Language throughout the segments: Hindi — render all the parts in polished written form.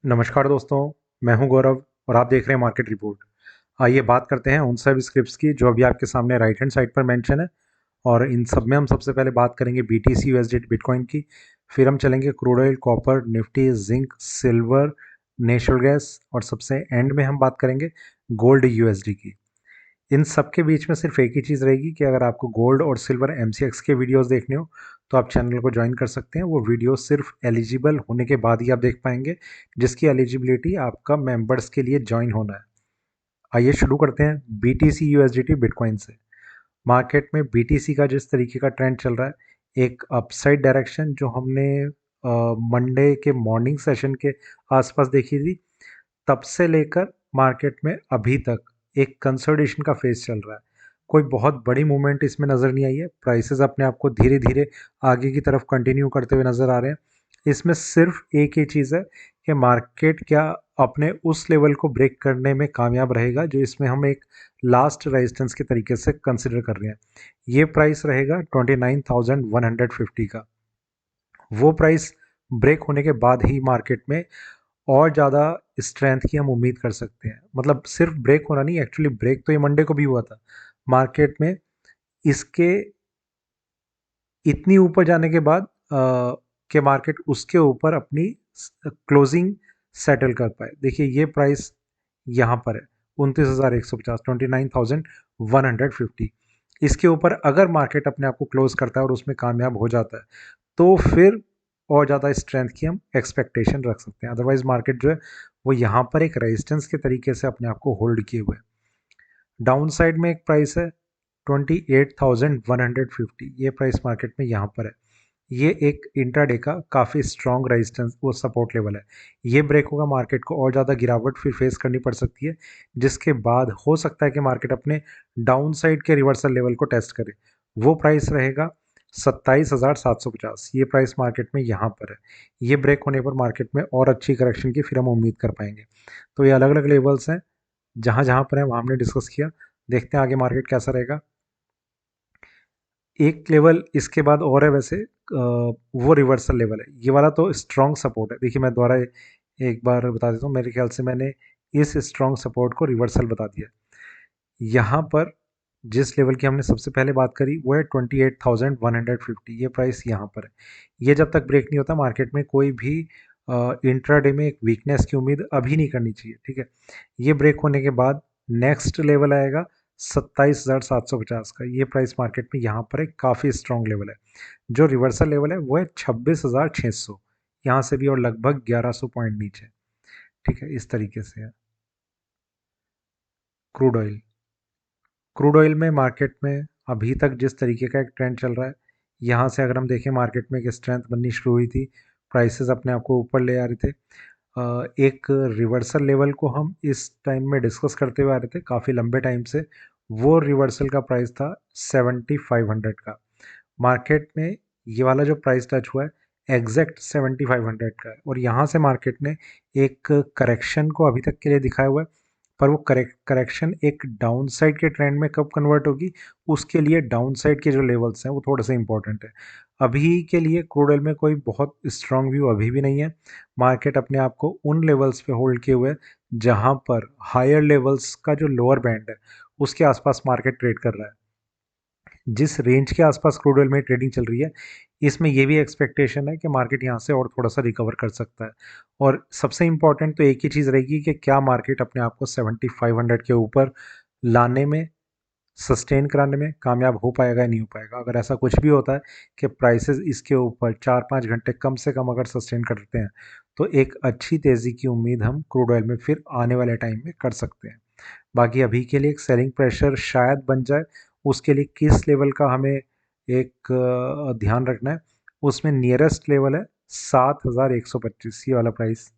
नमस्कार दोस्तों। मैं हूं गौरव और आप देख रहे हैं मार्केट रिपोर्ट। आइए बात करते हैं उन सब स्क्रिप्ट्स की जो अभी आपके सामने राइट हैंड साइड पर मेंशन है। और इन सब में हम सबसे पहले बात करेंगे BTC USD बिटकॉइन की। फिर हम चलेंगे crude oil, copper, Nifty, zinc, silver, natural gas और सबसे एंड में हम बात करेंगे गोल्ड USD की। इन सब के बीच में सिर्फ एक ही चीज़ रहेगी कि अगर आपको गोल्ड और सिल्वर MCX के वीडियोस देखने हो तो आप चैनल को ज्वाइन कर सकते हैं। वो वीडियो सिर्फ एलिजिबल होने के बाद ही आप देख पाएंगे, जिसकी एलिजिबिलिटी आपका मेंबर्स के लिए ज्वाइन होना है। आइए शुरू करते हैं BTC USDT बिटकॉइन से। मार्केट में BTC का जिस तरीके का ट्रेंड चल रहा है, एक अपसाइड डायरेक्शन जो हमने मंडे के मॉर्निंग सेशन के आसपास देखी थी, तब से लेकर मार्केट में अभी तक एक कंसोलिडेशन का फेज चल रहा है। कोई बहुत बड़ी मूवमेंट इसमें नज़र नहीं आई है। प्राइसेस अपने आप को धीरे धीरे आगे की तरफ कंटिन्यू करते हुए नज़र आ रहे हैं। इसमें सिर्फ एक ही चीज़ है कि मार्केट क्या अपने उस लेवल को ब्रेक करने में कामयाब रहेगा जो इसमें हम एक लास्ट रेजिस्टेंस के तरीके से कंसिडर कर रहे हैं। ये प्राइस रहेगा 29,150 का। वो प्राइस ब्रेक होने के बाद ही मार्केट में और ज़्यादा स्ट्रेंथ की हम उम्मीद कर सकते हैं। मतलब सिर्फ ब्रेक होना नहीं, एक्चुअली ब्रेक तो ये मंडे को भी हुआ था मार्केट में। इसके इतनी ऊपर जाने के बाद के मार्केट उसके ऊपर अपनी क्लोजिंग सेटल कर पाए। देखिए ये प्राइस यहाँ पर है 29,150, 29,150। इसके ऊपर अगर मार्केट अपने आप को क्लोज करता है और उसमें कामयाब हो जाता है तो फिर और ज़्यादा स्ट्रेंथ की हम एक्सपेक्टेशन रख सकते हैं। अदरवाइज मार्केट जो है वो यहाँ पर एक रेजिस्टेंस के तरीके से अपने आप को होल्ड किए हुए है। डाउन साइड में एक प्राइस है 28,150। ये प्राइस मार्केट में यहाँ पर है। ये एक इंट्राडे का काफ़ी स्ट्रॉन्ग रेजिस्टेंस वो सपोर्ट लेवल है। ये ब्रेक होगा, मार्केट को और ज़्यादा गिरावट फिर फेस करनी पड़ सकती है, जिसके बाद हो सकता है कि मार्केट अपने डाउन साइड के रिवर्सल लेवल को टेस्ट करे। वो प्राइस रहेगा 27,750। ये प्राइस मार्केट में यहाँ पर है। ये ब्रेक होने पर मार्केट में और अच्छी करेक्शन की फिर हम उम्मीद कर पाएंगे। तो ये अलग अलग लेवल्स हैं, जहाँ जहाँ पर है वहाँ हमने डिस्कस किया। देखते हैं आगे मार्केट कैसा रहेगा। एक लेवल इसके बाद और है वैसे, वो रिवर्सल लेवल है। ये वाला तो स्ट्रॉन्ग सपोर्ट है। देखिए मैं दोबारा एक बार बता देता हूँ। मेरे ख्याल से मैंने इस स्ट्रॉन्ग सपोर्ट को रिवर्सल बता दिया। यहाँ पर जिस लेवल की हमने सबसे पहले बात करी वो है 28,150। ये प्राइस यहाँ पर है। ये जब तक ब्रेक नहीं होता मार्केट में कोई भी इंट्राडे में एक वीकनेस की उम्मीद अभी नहीं करनी चाहिए। ठीक है, ये ब्रेक होने के बाद नेक्स्ट लेवल आएगा 27,750 का। ये प्राइस मार्केट में यहाँ पर एक काफ़ी स्ट्रॉन्ग लेवल है। जो रिवर्सल लेवल है वो है 26,600। यहाँ से भी और लगभग 1100 पॉइंट नीचे। ठीक है, इस तरीके से है। क्रूड ऑयल, क्रूड ऑयल में मार्केट में अभी तक जिस तरीके का एक ट्रेंड चल रहा है, यहाँ से अगर हम देखें मार्केट में एक स्ट्रेंथ बननी शुरू हुई थी। प्राइसेस अपने आप को ऊपर ले आ रहे थे। एक रिवर्सल लेवल को हम इस टाइम में डिस्कस करते हुए आ रहे थे काफ़ी लंबे टाइम से। वो रिवर्सल का प्राइस था 7,500 का। मार्केट में ये वाला जो प्राइस टच हुआ है एग्जैक्ट 7,500 का है। और यहाँ से मार्केट ने एक करेक्शन को अभी तक के लिए दिखाया हुआ है। पर वो करेक्शन एक डाउन साइड के ट्रेंड में कब कन्वर्ट होगी, उसके लिए डाउन साइड के जो लेवल्स हैं वो थोड़े से इंपॉर्टेंट है। अभी के लिए क्रूड ऑयल में कोई बहुत स्ट्रांग व्यू अभी भी नहीं है। मार्केट अपने आप को उन लेवल्स पे होल्ड किए हुए है जहाँ पर हायर लेवल्स का जो लोअर बैंड है उसके आसपास मार्केट ट्रेड कर रहा है। जिस रेंज के आसपास क्रूड ऑयल में ट्रेडिंग चल रही है, इसमें ये भी एक्सपेक्टेशन है कि मार्केट यहाँ से और थोड़ा सा रिकवर कर सकता है। और सबसे इम्पॉर्टेंट तो एक ही चीज़ रहेगी कि क्या मार्केट अपने आप को 7,500 के ऊपर लाने में, सस्टेन कराने में कामयाब हो पाएगा या नहीं हो पाएगा। अगर ऐसा कुछ भी होता है कि प्राइसेस इसके ऊपर 4-5 घंटे कम से कम अगर सस्टेन करते हैं तो एक अच्छी तेज़ी की उम्मीद हम क्रूड ऑयल में फिर आने वाले टाइम में कर सकते हैं। बाकी अभी के लिए एक सेलिंग प्रेशर शायद बन जाए। उसके लिए किस लेवल का हमें एक ध्यान रखना है, उसमें नियरेस्ट लेवल है 7,125। ये वाला प्राइस,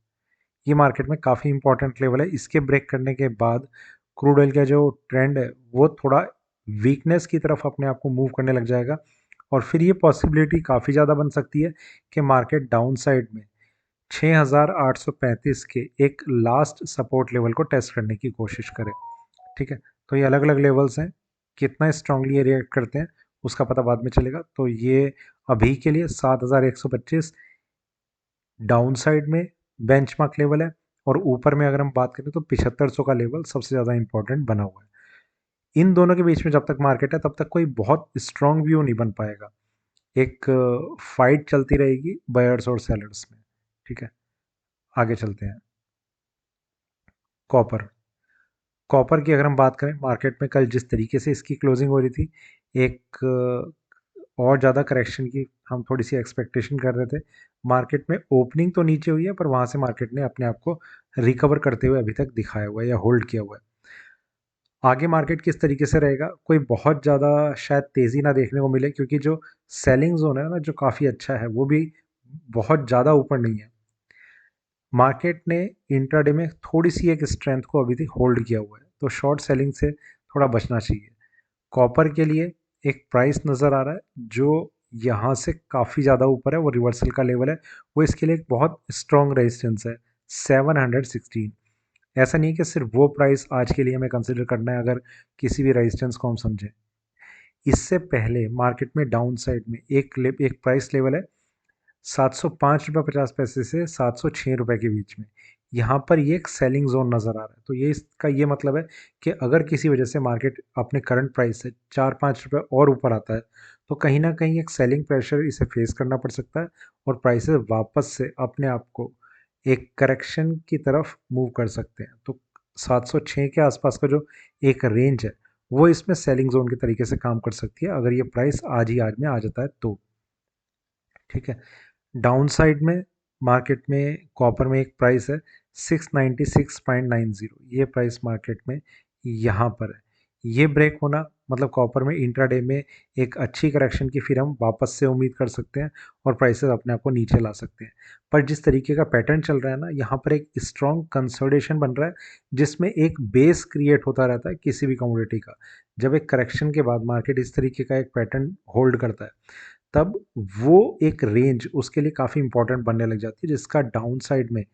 ये मार्केट में काफ़ी इंपॉर्टेंट लेवल है। इसके ब्रेक करने के बाद क्रूड ऑयल का जो ट्रेंड है वो थोड़ा वीकनेस की तरफ अपने आप को मूव करने लग जाएगा। और फिर ये पॉसिबिलिटी काफ़ी ज़्यादा बन सकती है कि मार्केट डाउन साइड में 6,835 के एक लास्ट सपोर्ट लेवल को टेस्ट करने की कोशिश करे। ठीक है, तो ये अलग अलग लेवल्स हैं। कितना स्ट्रांगली ये रिएक्ट करते हैं उसका पता बाद में चलेगा। तो ये अभी के लिए 7,125 डाउन साइड में बेंचमार्क लेवल है, और ऊपर में अगर हम बात करें तो 7500 का लेवल सबसे ज़्यादा इंपॉर्टेंट बना हुआ है। इन दोनों के बीच में जब तक मार्केट है तब तक कोई बहुत स्ट्रॉन्ग व्यू नहीं बन पाएगा। एक फाइट चलती रहेगी बायर्स और सेलर्स में। ठीक है, आगे चलते हैं। कॉपर। कॉपर की अगर हम बात करें, मार्केट में कल जिस तरीके से इसकी क्लोजिंग हो रही थी, एक और ज़्यादा करेक्शन की हम थोड़ी सी एक्सपेक्टेशन कर रहे थे। मार्केट में ओपनिंग तो नीचे हुई है, पर वहाँ से मार्केट ने अपने आप को रिकवर करते हुए अभी तक दिखाया हुआ है या होल्ड किया हुआ है। आगे मार्केट किस तरीके से रहेगा, कोई बहुत ज़्यादा शायद तेज़ी ना देखने को मिले, क्योंकि जो सेलिंग जोन है ना, जो काफ़ी अच्छा है, वो भी बहुत ज़्यादा ऊपर नहीं है। मार्केट ने इंट्राडे में थोड़ी सी एक स्ट्रेंथ को अभी तक होल्ड किया हुआ है, तो शॉर्ट सेलिंग से थोड़ा बचना चाहिए। कॉपर के लिए एक प्राइस नज़र आ रहा है जो यहाँ से काफ़ी ज़्यादा ऊपर है, वो रिवर्सल का लेवल है, वो इसके लिए एक बहुत स्ट्रॉन्ग रेजिस्टेंस है, 716। ऐसा नहीं है कि सिर्फ वो प्राइस आज के लिए हमें कंसिडर करना है अगर किसी भी रेजिस्टेंस को हम समझें। इससे पहले मार्केट में डाउन साइड में एक प्राइस लेवल है 705 रुपये 50 पैसे से 706 रुपये के बीच में। यहाँ पर ये एक सेलिंग जोन नज़र आ रहा है, तो ये इसका ये मतलब है कि अगर किसी वजह से मार्केट अपने करंट प्राइस से 4-5 रुपये और ऊपर आता है, तो कहीं ना कहीं एक सेलिंग प्रेशर इसे फेस करना पड़ सकता है, और प्राइसेस वापस से अपने आप को एक करेक्शन की तरफ मूव कर सकते हैं। तो 706 के आसपास का जो एक रेंज है, वो इसमें सेलिंग जोन के तरीके से काम कर सकती है, अगर ये प्राइस आज में आ जाता है तो। ठीक है, डाउन साइड में मार्केट में कॉपर में एक प्राइस है 696.90, ये प्राइस मार्केट में यहाँ पर है। ये ब्रेक होना मतलब कॉपर में इंट्राडे में एक अच्छी करेक्शन की फिर हम वापस से उम्मीद कर सकते हैं, और प्राइसेस अपने आप को नीचे ला सकते हैं। पर जिस तरीके का पैटर्न चल रहा है ना, यहाँ पर एक स्ट्रॉन्ग कंसोलिडेशन बन रहा है, जिसमें एक बेस क्रिएट होता रहता है किसी भी कमोडिटी का। जब एक करेक्शन के बाद मार्केट इस तरीके का एक पैटर्न होल्ड करता है, तब वो एक रेंज उसके लिए काफ़ी इंपॉर्टेंट बनने लग जाती है, जिसका डाउन साइड में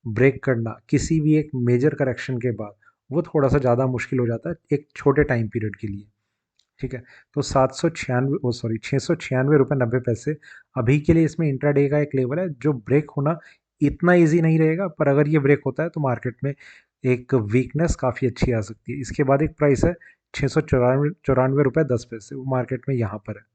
ब्रेक करना किसी भी एक मेजर करेक्शन के बाद वो थोड़ा सा ज़्यादा मुश्किल हो जाता है एक छोटे टाइम पीरियड के लिए। ठीक है, तो 696 रुपये 90 पैसे अभी के लिए इसमें इंट्राडे का एक लेवल है, जो ब्रेक होना इतना इजी नहीं रहेगा, पर अगर ये ब्रेक होता है तो मार्केट में एक वीकनेस काफ़ी अच्छी आ सकती है। इसके बाद एक प्राइस है 694 रुपये 10 पैसे, वो मार्केट में यहाँ पर है।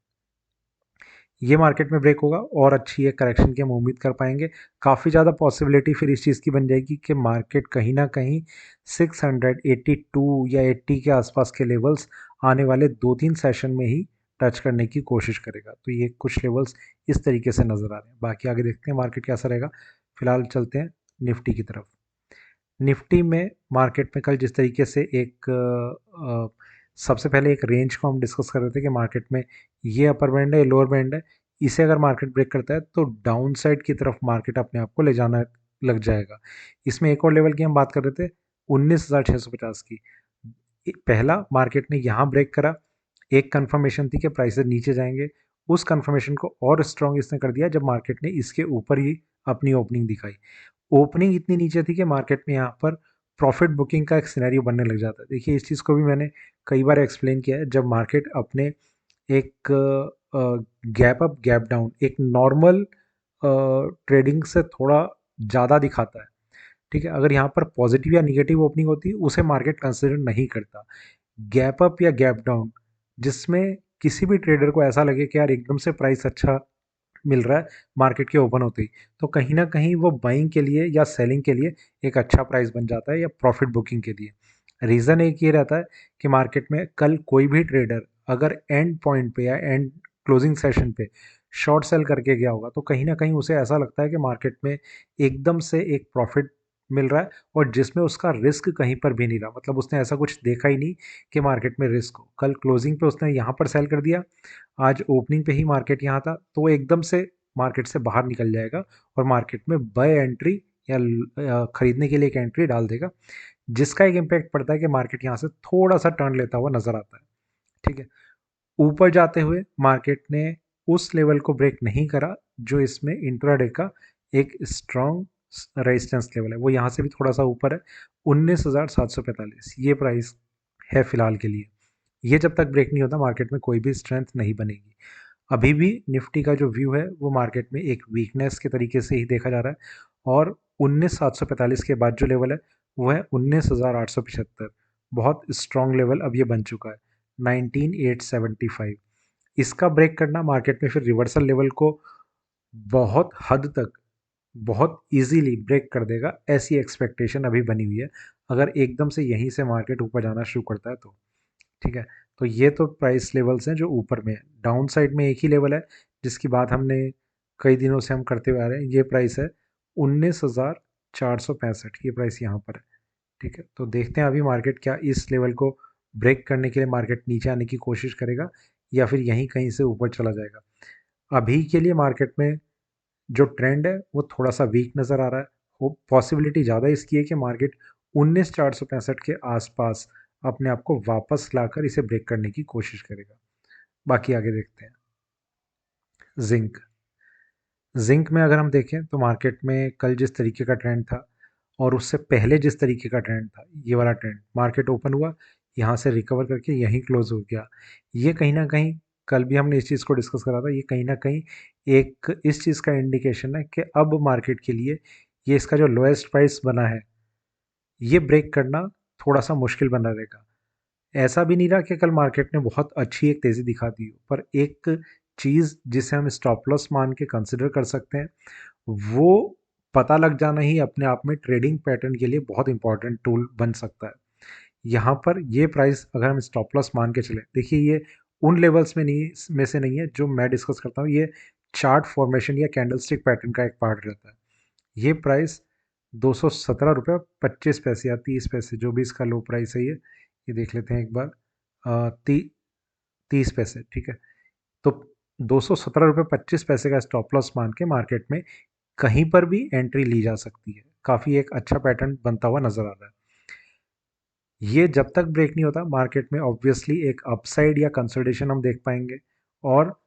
ये मार्केट में ब्रेक होगा और अच्छी एक करेक्शन की हम उम्मीद कर पाएंगे। काफ़ी ज़्यादा पॉसिबिलिटी फिर इस चीज़ की बन जाएगी कि मार्केट कहीं ना कहीं 682 या 80 के आसपास के लेवल्स आने वाले 2-3 सेशन में ही टच करने की कोशिश करेगा। तो ये कुछ लेवल्स इस तरीके से नज़र आ रहे हैं। बाकी आगे देखते हैं मार्केट कैसा रहेगा। फिलहाल चलते हैं निफ्टी की तरफ। निफ्टी में मार्केट में कल जिस तरीके से एक सबसे पहले एक रेंज को हम डिस्कस कर रहे थे कि मार्केट में ये अपर बैंड है, ये लोअर बैंड है, इसे अगर मार्केट ब्रेक करता है तो डाउन साइड की तरफ मार्केट अपने आप को ले जाना लग जाएगा। इसमें एक और लेवल की हम बात कर रहे थे 19,650 की। पहला मार्केट ने यहाँ ब्रेक करा, एक कंफर्मेशन थी कि प्राइसेस नीचे जाएंगे। उस कंफर्मेशन को और स्ट्रॉन्ग इसने कर दिया जब मार्केट ने इसके ऊपर ही अपनी ओपनिंग दिखाई। ओपनिंग इतनी नीचे थी कि मार्केट में यहाँ पर प्रॉफिट बुकिंग का एक सिनेरियो बनने लग जाता है। देखिए, इस चीज़ को भी मैंने कई बार एक्सप्लेन किया है। जब मार्केट अपने एक गैप अप गैप डाउन एक नॉर्मल ट्रेडिंग से थोड़ा ज़्यादा दिखाता है, ठीक है, अगर यहाँ पर पॉजिटिव या निगेटिव ओपनिंग होती है उसे मार्केट कंसिडर नहीं करता। गैप अप या गैप डाउन जिसमें किसी भी ट्रेडर को ऐसा लगे कि यार एकदम से प्राइस अच्छा मिल रहा है मार्केट के ओपन होते ही, तो कहीं ना कहीं वो बाइंग के लिए या सेलिंग के लिए एक अच्छा प्राइस बन जाता है, या प्रॉफिट बुकिंग के लिए। रीज़न एक ये रहता है कि मार्केट में कल कोई भी ट्रेडर अगर एंड पॉइंट पे या एंड क्लोजिंग सेशन पे शॉर्ट सेल करके गया होगा, तो कहीं ना कहीं उसे ऐसा लगता है कि मार्केट में एकदम से एक प्रॉफिट मिल रहा है, और जिसमें उसका रिस्क कहीं पर भी नहीं रहा। मतलब उसने ऐसा कुछ देखा ही नहीं कि मार्केट में रिस्क हो। कल क्लोजिंग पे उसने यहाँ पर सेल कर दिया, आज ओपनिंग पे ही मार्केट यहाँ था, तो वो एकदम से मार्केट से बाहर निकल जाएगा और मार्केट में बाय एंट्री या खरीदने के लिए एक एंट्री डाल देगा, जिसका एक इम्पैक्ट पड़ता है कि मार्केट यहाँ से थोड़ा सा टर्न लेता हुआ नजर आता है। ठीक है, ऊपर जाते हुए मार्केट ने उस लेवल को ब्रेक नहीं करा जो इसमें इंट्राडे का एक स्ट्रॉन्ग रेजिस्टेंस लेवल है, वो यहाँ से भी थोड़ा सा ऊपर है 19,745, ये प्राइस है फिलहाल के लिए। ये जब तक ब्रेक नहीं होता मार्केट में कोई भी स्ट्रेंथ नहीं बनेगी। अभी भी निफ्टी का जो व्यू है वो मार्केट में एक वीकनेस के तरीके से ही देखा जा रहा है, और 19,745 के बाद जो लेवल है वो है 19,875। बहुत स्ट्रॉन्ग लेवल अब ये बन चुका है 19,875। इसका ब्रेक करना मार्केट में फिर रिवर्सल लेवल को बहुत हद तक, बहुत इजीली ब्रेक कर देगा, ऐसी एक्सपेक्टेशन अभी बनी हुई है, अगर एकदम से यहीं से मार्केट ऊपर जाना शुरू करता है तो। ठीक है, तो ये तो प्राइस लेवल्स हैं जो ऊपर में है। डाउन साइड में एक ही लेवल है जिसकी बात हमने कई दिनों से हम करते हुए आ रहे हैं, ये प्राइस है 19,465, ये प्राइस यहाँ पर है। ठीक है, तो देखते हैं अभी मार्केट क्या इस लेवल को ब्रेक करने के लिए मार्केट नीचे आने की कोशिश करेगा या फिर यहीं कहीं से ऊपर चला जाएगा। अभी के लिए मार्केट में जो ट्रेंड है वो थोड़ा सा वीक नज़र आ रहा है। वो पॉसिबिलिटी ज़्यादा इसकी है कि मार्केट 19,465 के आसपास अपने आप को वापस लाकर इसे ब्रेक करने की कोशिश करेगा। बाकी आगे देखते हैं। जिंक, जिंक में अगर हम देखें तो मार्केट में कल जिस तरीके का ट्रेंड था और उससे पहले जिस तरीके का ट्रेंड था, ये वाला ट्रेंड, मार्केट ओपन हुआ, यहाँ से रिकवर करके यहीं क्लोज हो गया। ये कहीं ना कहीं, कल भी हमने इस चीज़ को डिस्कस करा था, ये कहीं ना कहीं एक इस चीज़ का इंडिकेशन है कि अब मार्केट के लिए ये इसका जो लोएस्ट प्राइस बना है ये ब्रेक करना थोड़ा सा मुश्किल बना रहेगा। ऐसा भी नहीं रहा कि कल मार्केट ने बहुत अच्छी एक तेज़ी दिखा दी हो, पर एक चीज़ जिसे हम स्टॉप लॉस मान के कंसिडर कर सकते हैं, वो पता लग जाना ही अपने आप में ट्रेडिंग पैटर्न के लिए बहुत इंपॉर्टेंट टूल बन सकता है। यहाँ पर ये प्राइस अगर हम स्टॉप लॉस मान के चले, देखिए ये उन लेवल्स में नहीं, में से नहीं है जो मैं डिस्कस करता हूँ, ये चार्ट फॉर्मेशन या कैंडलस्टिक पैटर्न का एक पार्ट रहता है। ये प्राइस 217 रुपये 25 पैसे या 30 पैसे, जो भी इसका लो प्राइस है, ये देख लेते हैं एक बार, 30 पैसे। ठीक है, तो 217 रुपये 25 पैसे का स्टॉप लॉस मान के मार्केट में कहीं पर भी एंट्री ली जा सकती है। काफ़ी एक अच्छा पैटर्न बनता हुआ नजर आ रहा है। ये जब तक ब्रेक नहीं होता मार्केट में ऑब्वियसली एक अपसाइड या कंसोलिडेशन हम देख पाएंगे, और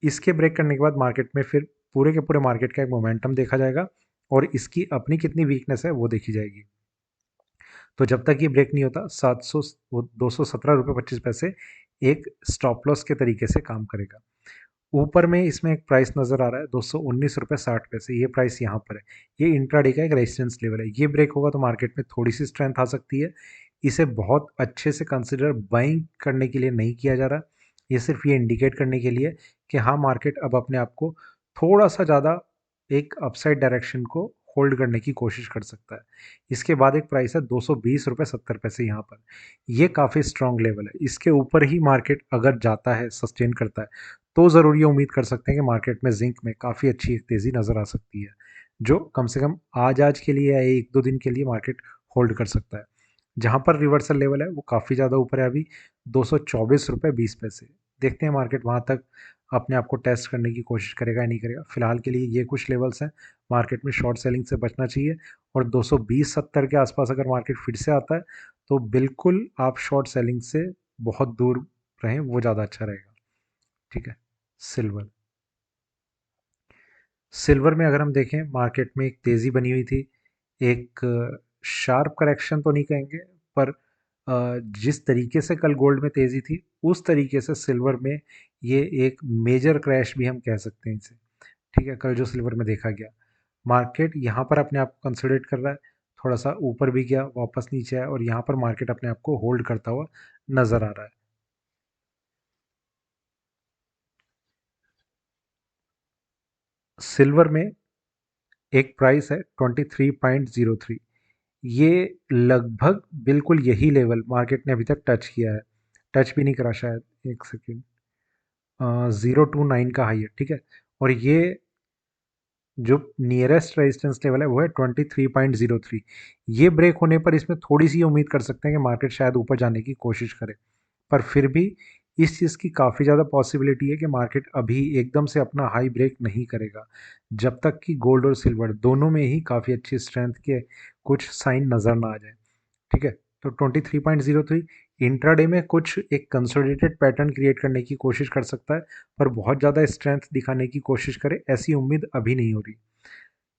इसके ब्रेक करने के बाद मार्केट में फिर पूरे के पूरे मार्केट का एक मोमेंटम देखा जाएगा और इसकी अपनी कितनी वीकनेस है वो देखी जाएगी। तो जब तक ये ब्रेक नहीं होता 217 रुपये 25 पैसे एक स्टॉप लॉस के तरीके से काम करेगा। ऊपर में इसमें एक प्राइस नज़र आ रहा है 219 रुपये 60 पैसे, ये प्राइस यहाँ पर है। ये इंट्राडे का एक रेजिस्टेंस लेवल है, ये ब्रेक होगा तो मार्केट में थोड़ी सी स्ट्रेंथ आ सकती है। इसे बहुत अच्छे से कंसिडर बाइंग करने के लिए नहीं किया जा रहा, ये सिर्फ ये इंडिकेट करने के लिए कि हाँ मार्केट अब अपने आप को थोड़ा सा ज़्यादा एक अपसाइड डायरेक्शन को होल्ड करने की कोशिश कर सकता है। इसके बाद एक प्राइस है 220 रुपये 70 पैसे यहाँ पर, ये काफ़ी स्ट्रॉन्ग लेवल है। इसके ऊपर ही मार्केट अगर जाता है, सस्टेन करता है, तो ज़रूर ये उम्मीद कर सकते हैं कि मार्केट में जिंक में काफ़ी अच्छी एक तेज़ी नज़र आ सकती है, जो कम से कम आज के लिए या एक दो दिन के लिए मार्केट होल्ड कर सकता है। जहाँ पर रिवर्सल लेवल है वो काफ़ी ज़्यादा ऊपर है अभी, 224 रुपये 20 पैसे। देखते हैं मार्केट वहाँ तक अपने आप को टेस्ट करने की कोशिश करेगा या नहीं करेगा। फिलहाल के लिए ये कुछ लेवल्स हैं, मार्केट में शॉर्ट सेलिंग से बचना चाहिए, और 220-70 के आसपास अगर मार्केट फिर से आता है तो बिल्कुल आप शॉर्ट सेलिंग से बहुत दूर रहें, वो ज़्यादा अच्छा रहेगा। ठीक है, सिल्वर, सिल्वर में अगर हम देखें मार्केट में एक तेज़ी बनी हुई थी, एक शार्प करेक्शन तो नहीं कहेंगे, पर जिस तरीके से कल गोल्ड में तेज़ी थी उस तरीके से सिल्वर में ये एक मेजर क्रैश भी हम कह सकते हैं इसे। ठीक है, कल जो सिल्वर में देखा गया, मार्केट यहाँ पर अपने आप को कंसोलिडेट कर रहा है, थोड़ा सा ऊपर भी गया, वापस नीचे आया, और यहाँ पर मार्केट अपने आप को होल्ड करता हुआ नज़र आ रहा है। सिल्वर में एक प्राइस है 23.03, ये लगभग बिल्कुल यही लेवल मार्केट ने अभी तक टच किया है, टच भी नहीं करा शायद, एक सेकेंड, 029 का हाई है। ठीक है, और ये जो नियरेस्ट रेजिस्टेंस लेवल है वो है 23.03। ये ब्रेक होने पर इसमें थोड़ी सी उम्मीद कर सकते हैं कि मार्केट शायद ऊपर जाने की कोशिश करे, पर फिर भी इस चीज़ की काफ़ी ज़्यादा पॉसिबिलिटी है कि मार्केट अभी एकदम से अपना हाई ब्रेक नहीं करेगा, जब तक कि गोल्ड और सिल्वर दोनों में ही काफ़ी अच्छी स्ट्रेंथ के कुछ साइन नज़र ना आ जाए। ठीक है, तो 23.03 इंट्राडे में कुछ एक कंसोलिडेटेड पैटर्न क्रिएट करने की कोशिश कर सकता है, पर बहुत ज़्यादा स्ट्रेंथ दिखाने की कोशिश करे ऐसी उम्मीद अभी नहीं हो रही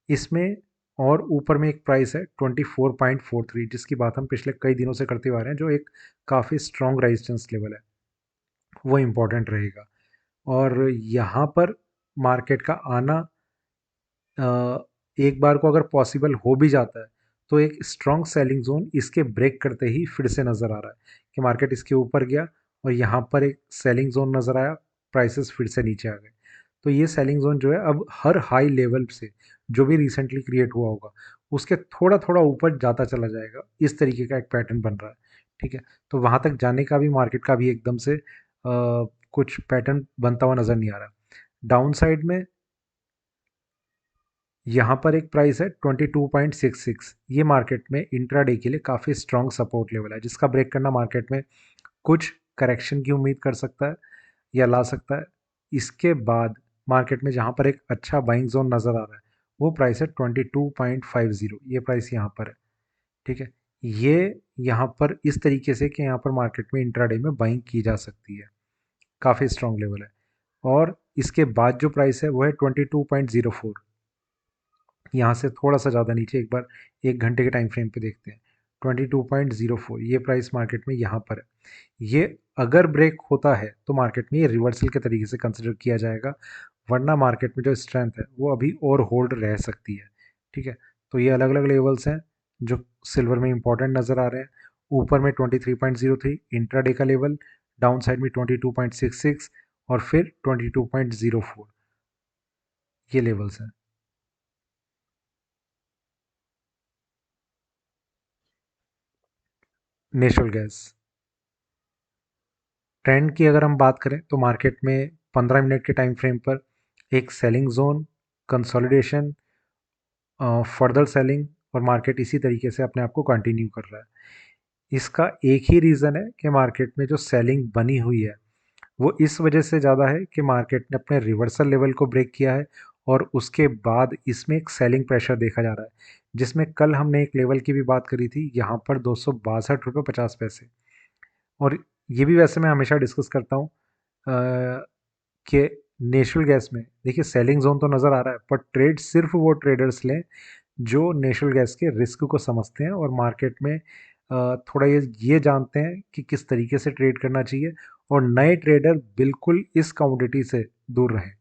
इसमें। और ऊपर में एक प्राइस है 24.43, जिसकी बात हम पिछले कई दिनों से करते हुए आ रहे हैं, जो एक काफ़ी स्ट्रॉन्ग रेजिस्टेंस लेवल है, वो इम्पोर्टेंट रहेगा। और यहाँ पर मार्केट का आना एक बार को अगर पॉसिबल हो भी जाता है तो एक स्ट्रॉन्ग सेलिंग जोन इसके ब्रेक करते ही फिर से नज़र आ रहा है कि मार्केट इसके ऊपर गया और यहाँ पर एक सेलिंग जोन नज़र आया, प्राइसेस फिर से नीचे आ गए। तो ये सेलिंग जोन जो है अब हर हाई लेवल से जो भी रिसेंटली क्रिएट हुआ होगा उसके थोड़ा थोड़ा ऊपर जाता चला जाएगा, इस तरीके का एक पैटर्न बन रहा है। ठीक है, तो वहाँ तक जाने का भी मार्केट का भी एकदम से कुछ पैटर्न बनता हुआ नज़र नहीं आ रहा। डाउन साइड में यहाँ पर एक प्राइस है 22.66, ये मार्केट में इंट्राडे के लिए काफ़ी स्ट्रॉन्ग सपोर्ट लेवल है जिसका ब्रेक करना मार्केट में कुछ करेक्शन की उम्मीद कर सकता है या ला सकता है। इसके बाद मार्केट में जहाँ पर एक अच्छा बाइंग जोन नज़र आ रहा है वो प्राइस है 22.50, ये प्राइस यहाँ पर है। ठीक है, ये यहाँ पर इस तरीके से कि यहाँ पर मार्केट में इंट्राडे में बाइंग की जा सकती है, काफ़ी स्ट्रॉन्ग लेवल है। और इसके बाद जो प्राइस है वो है 22.04, यहाँ से थोड़ा सा ज़्यादा नीचे, एक बार एक घंटे के टाइम फ्रेम पे देखते हैं। 22.04 ये प्राइस मार्केट में यहाँ पर है। ये अगर ब्रेक होता है तो मार्केट में ये रिवर्सल के तरीके से कंसिडर किया जाएगा, वरना मार्केट में जो स्ट्रेंथ है वो अभी और होल्ड रह सकती है। ठीक है, तो ये अलग अलग लेवल्स हैं जो सिल्वर में इंपॉर्टेंट नज़र आ रहे हैं। ऊपर में 23.03 इंट्राडे का लेवल, डाउन साइड में 22.66 और फिर 22.04, ये लेवल्स हैं। नेचुरल गैस ट्रेंड की अगर हम बात करें तो मार्केट में 15 मिनट के टाइम फ्रेम पर एक selling zone, consolidation, further selling और मार्केट इसी तरीके से अपने आप को कंटिन्यू कर रहा है। इसका एक ही रीज़न है कि मार्केट में जो सेलिंग बनी हुई है वो इस वजह से ज़्यादा है कि मार्केट ने अपने रिवर्सल लेवल को ब्रेक किया है और उसके बाद इसमें एक सेलिंग प्रेशर देखा जा रहा है, जिसमें कल हमने एक लेवल की भी बात करी थी यहाँ पर 262.50 रुपये। और ये भी वैसे मैं हमेशा डिस्कस करता हूँ कि नेचुरल गैस में देखिए सेलिंग जोन तो नज़र आ रहा है, पर ट्रेड सिर्फ वो ट्रेडर्स लें जो नेचुरल गैस के रिस्क को समझते हैं और मार्केट में थोड़ा ये जानते हैं कि किस तरीके से ट्रेड करना चाहिए, और नए ट्रेडर बिल्कुल इस कमोडिटी से दूर रहें।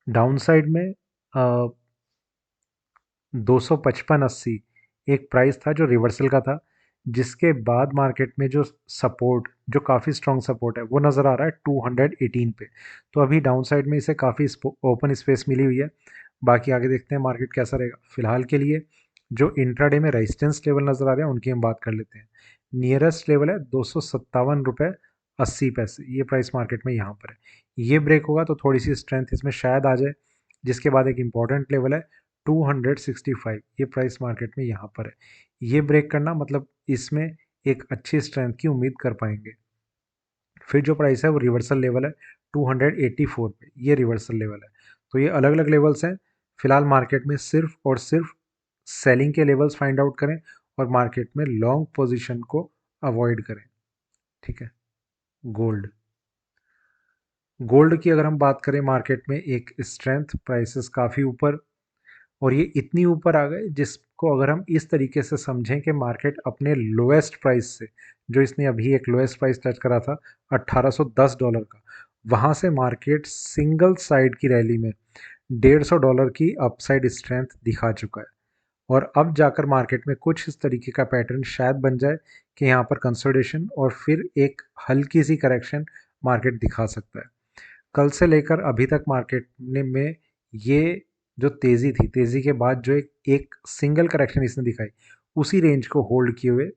डाउन साइड में 255.80 एक प्राइस था जो रिवर्सल का था, जिसके बाद मार्केट में जो सपोर्ट, जो काफ़ी स्ट्रॉन्ग सपोर्ट है वो नज़र आ रहा है 218 पे। तो अभी डाउन साइड में इसे काफ़ी ओपन स्पेस मिली हुई है। बाकी आगे देखते हैं मार्केट कैसा रहेगा। फिलहाल के लिए जो इंट्राडे में रेजिस्टेंस लेवल नज़र आ रहे हैं उनकी हम बात कर लेते हैं। नियरेस्ट लेवल है 257 रुपये 80 पैसे, ये प्राइस मार्केट में यहाँ पर है। ये ब्रेक होगा तो थोड़ी सी स्ट्रेंथ इसमें शायद आ जाए, जिसके बाद एक इंपॉर्टेंट लेवल है 265, ये प्राइस मार्केट में यहाँ पर है। ये ब्रेक करना मतलब इसमें एक अच्छी स्ट्रेंथ की उम्मीद कर पाएंगे। फिर जो प्राइस है वो रिवर्सल लेवल है 284 पे, ये रिवर्सल लेवल है। तो ये अलग अलग लेवल्स हैं। फिलहाल मार्केट में सिर्फ और सिर्फ सेलिंग के लेवल्स फाइंड आउट करें और मार्केट में लॉन्ग पोजीशन को अवॉइड करें। ठीक है, गोल्ड गोल्ड की अगर हम बात करें मार्केट में एक स्ट्रेंथ, प्राइसेस काफ़ी ऊपर, और ये इतनी ऊपर आ गए जिसको अगर हम इस तरीके से समझें कि मार्केट अपने लोएस्ट प्राइस से, जो इसने अभी एक लोएस्ट प्राइस टच करा था $1810 का, वहाँ से मार्केट सिंगल साइड की रैली में $150 की अपसाइड स्ट्रेंथ दिखा चुका है। और अब जाकर मार्केट में कुछ इस तरीके का पैटर्न शायद बन जाए कि यहाँ पर कंसोलिडेशन और फिर एक हल्की सी करेक्शन मार्केट दिखा सकता है। कल से लेकर अभी तक मार्केट में ये जो तेज़ी थी, तेज़ी के बाद जो एक सिंगल करेक्शन इसने दिखाई, उसी रेंज को होल्ड किए हुए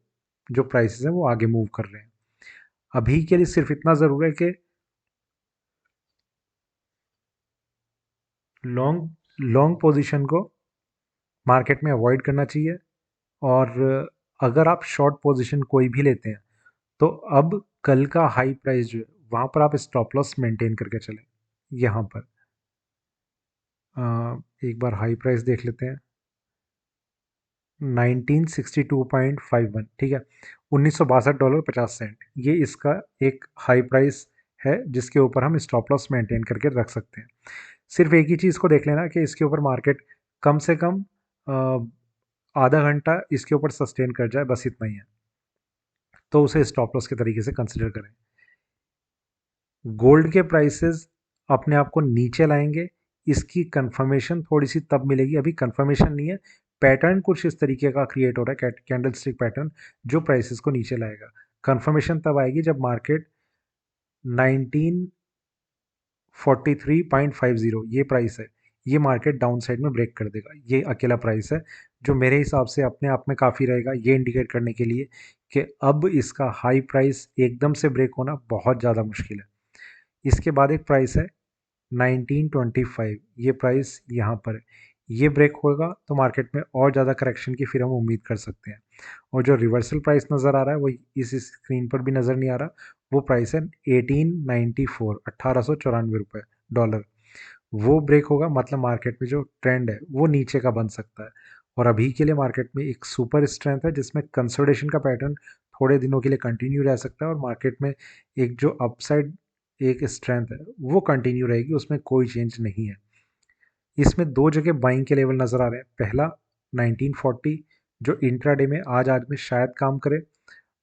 जो प्राइसेस हैं वो आगे मूव कर रहे हैं। अभी के लिए सिर्फ इतना ज़रूर है कि लॉन्ग लॉन्ग पोजीशन को मार्केट में अवॉइड करना चाहिए। और अगर आप शॉर्ट पोजीशन कोई भी लेते हैं तो अब कल का हाई प्राइस जो है वहाँ पर आप स्टॉप लॉस मेंटेन करके चलें। यहाँ पर एक बार हाई प्राइस देख लेते हैं, 1962.51, ठीक है, $1962.50, ये इसका एक हाई प्राइस है जिसके ऊपर हम स्टॉप लॉस मेंटेन करके रख सकते हैं। सिर्फ एक ही चीज़ को देख लेना कि इसके ऊपर मार्केट कम से कम आधा घंटा इसके ऊपर सस्टेन कर जाए, बस इतना ही है, तो उसे स्टॉप लॉस के तरीके से कंसिडर करें। गोल्ड के प्राइसेस अपने आप को नीचे लाएंगे इसकी कंफर्मेशन थोड़ी सी तब मिलेगी, अभी कंफर्मेशन नहीं है, पैटर्न कुछ इस तरीके का क्रिएट हो रहा है, कैंडल स्टिक पैटर्न, जो प्राइसेस को नीचे लाएगा। कंफर्मेशन तब आएगी जब मार्केट 1943.50 ये प्राइस है, ये मार्केट डाउन साइड में ब्रेक कर देगा। ये अकेला प्राइस है जो मेरे हिसाब से अपने आप में काफ़ी रहेगा, ये इंडिकेट करने के लिए कि अब इसका हाई प्राइस एकदम से ब्रेक होना बहुत ज़्यादा मुश्किल है। इसके बाद एक प्राइस है 1925, ये प्राइस यहाँ पर है, ये ब्रेक होगा तो मार्केट में और ज़्यादा करेक्शन की फिर हम उम्मीद कर सकते हैं। और जो रिवर्सल प्राइस नज़र आ रहा है वो इस स्क्रीन पर भी नज़र नहीं आ रहा, वो प्राइस है 1894, 1894 डॉलर। वो ब्रेक होगा मतलब मार्केट में जो ट्रेंड है वो नीचे का बन सकता है। और अभी के लिए मार्केट में एक सुपर स्ट्रेंथ है जिसमें कंसोलिडेशन का पैटर्न थोड़े दिनों के लिए कंटिन्यू रह सकता है, और मार्केट में एक जो अपसाइड एक स्ट्रेंथ है वो कंटिन्यू रहेगी, उसमें कोई चेंज नहीं है। इसमें दो जगह बाइंग के लेवल नज़र आ रहे हैं। पहला 1940 जो इंट्राडे में आज में शायद काम करे,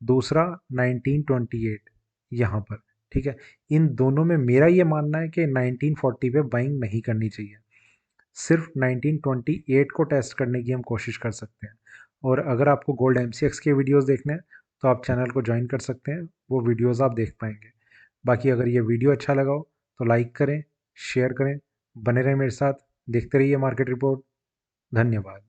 दूसरा 1928 यहाँ पर, ठीक है। इन दोनों में मेरा ये मानना है कि 1940 पे बाइंग नहीं करनी चाहिए, सिर्फ 1928 को टेस्ट करने की हम कोशिश कर सकते हैं। और अगर आपको गोल्ड एमसीएक्स के वीडियोस देखने हैं तो आप चैनल को ज्वाइन कर सकते हैं, वो वीडियोस आप देख पाएंगे। बाकी अगर ये वीडियो अच्छा लगा हो तो लाइक करें, शेयर करें, बने रहें मेरे साथ, देखते रहिए मार्केट रिपोर्ट। धन्यवाद।